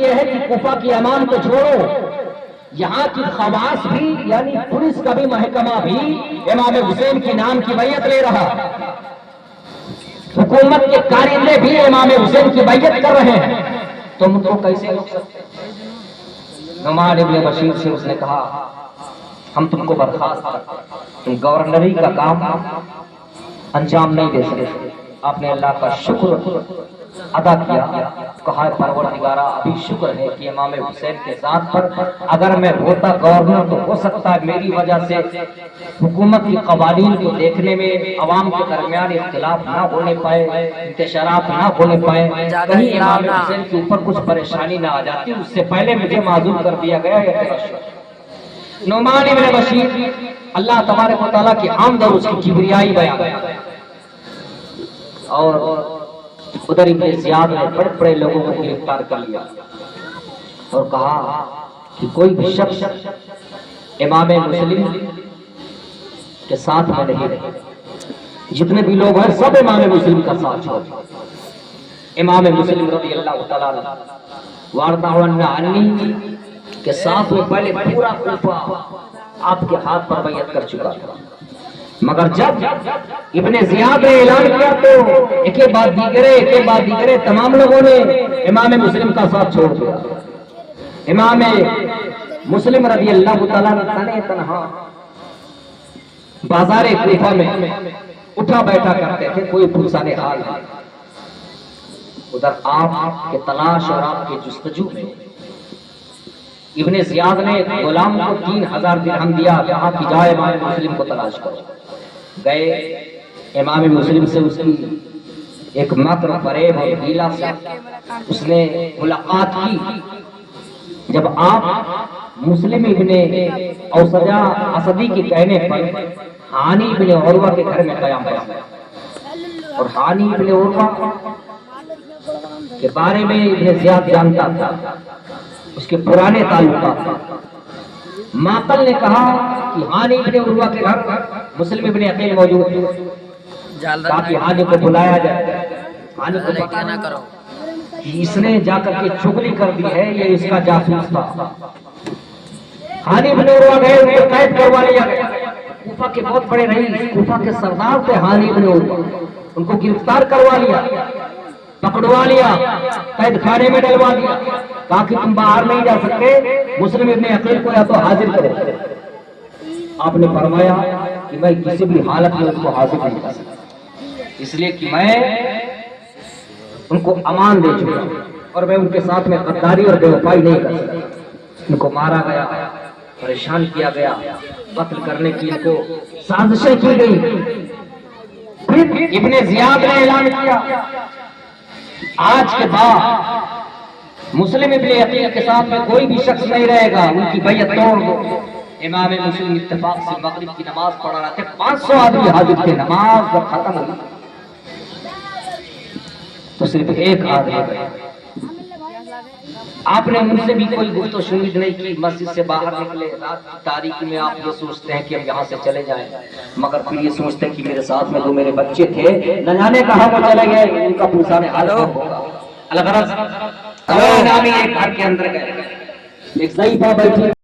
یہ ہے کہ کوفہ کی امان کو چھوڑو، یہاں کی خواص بھی یعنی پولیس کا بھی محکمہ بھی امام حسین کے نام کی بیعت لے رہا، حکومت کے کارندے بھی امام حسین کی بیعت کر رہے ہیں، تم ان کو کیسے روک سکتے؟ نعمان ابن بشیر سے اس نے کہا ہم تم کو برخاست کرتے ہیں، تم گورنری کا کام انجام نہیں دے سکتے۔ آپ نے اللہ کا شکر ادا کیا، کہا پروردگارا ابھی شکر ہے کہ امام حسین کے ذات پر اگر میں ہوتا گورنر تو ہو سکتا ہے میری وجہ سے حکومت کی قوانین کو دیکھنے میں عوام کے درمیان اختلاف نہ ہونے پائے، انتشارات نہ ہونے پائے، کہیں امام حسین کے اوپر کچھ پریشانی نہ آ جاتی، اس سے پہلے مجھے معذور کر دیا گیا۔ نعمان ابن بشیر اللہ تبارک و تعالیٰ کی حمد اور اس کی کبریائی بیان، اور ادھر ابن زیاد نے بڑے بڑے لوگوں کو گرفتار کر لیا اور کہا کہ کوئی بھی شخص امام مسلم کے ساتھ میں نہیں رہے، جتنے بھی لوگ ہیں سب امام مسلم کا ساتھ چھوڑ۔ امام مسلم رضی اللہ تعالیٰ عنہ وارض عنہ کے ساتھ میں پہلے پورا کوفہ آپ کے ہاتھ پر بیعت کر چکا تھا، مگر جب ابن زیاد نے اعلان کیا تو ایک بعد دیگرے تمام لوگوں نے امام مسلم کا ساتھ چھوڑ دیا۔ امام مسلم رضی اللہ تعالیٰ نے تنہا بازار کوفہ میں اٹھا بیٹھا کرتے تھے، کوئی پرسان حال نہیں۔ ادھر آپ کے تلاش اور آپ کے جستجو میں ابن زیاد نے غلام کو 3000 درہم دیا، کہا کہ جائے امام مسلم کو تلاش کرو۔ گئے امام مسلم سے اس کی ایک مکر فریب اور حیلہ سے اس نے ملاقات کی۔ جب آپ مسلم ابن اوسجہ اسدی کے کہنے پر ہانی ابن عروہ کے گھر میں قیام ہوا، اور ہانی ابن عروہ کے بارے میں ابن زیاد جانتا تھا، اس کے پرانے تعلقات۔ ماقل نے کہا کہ ہانی ابن عروہ کے گھر مسلم ابن عقیل موجود ہے، تاکہ ہانی کو بلایا جائے، ہانی کو پتہ نہ کرو کہ اس نے جا کر کے چغلی کر دی ہے، یہ اس کا جاسوس تھا۔ ہانی ابن عروہ گئے، ان کو قید کروا لیا گیا۔ کوفہ کے بہت بڑے رئیس، کوفہ کے سردار تھے ہانی ابن عروہ، ان کو گرفتار کروا لیا، پکڑوا لیا، قید خانے میں ڈلوا دیا، کہا کہ تم باہر نہیں جا سکتے، مسلم ابن عقیل کو یا تو حاضر کرو۔ آپ نے فرمایا کہ میں کسی بھی حالت میں ان کو حاضر نہیں کر سکتا، اس لیے کہ میں ان کو امان دے چکا اور میں ان کے ساتھ میں غداری اور بے وفائی نہیں کر سکتا۔ ان کو مارا گیا، پریشان کیا گیا، قتل کرنے کی ان کو سازشیں کی گئی۔ پھر ابن زیاد نے اعلان کیا آج کے بعد مسلم ابن عقیل کے ساتھ میں کوئی بھی شخص نہیں رہے گا، ان کی بیعت توڑ دو۔ امام مسلم اتفاق سے مغرب کی نماز پڑھ رہا تھے، 500 آدمی حاضر تھے، نماز جب ختم ہوئی تو صرف ایک آدمی گئے۔ آپ نے ان سے بھی کوئی گفت و شنید نہیں کی، مسجد سے باہر نکلے، رات کی تاریکی میں آپ یہ سوچتے ہیں کہ اب یہاں سے چلے جائیں، مگر پھر یہ سوچتے ہیں کہ میرے ساتھ میں جو میرے بچے تھے نہ جانے کہاں وہ چلے گئے، ان کا پوچھانے حال ہوگا۔ الغرض نامی ایک گھر کے اندر گئے، ایک ضعیفہ بیٹھی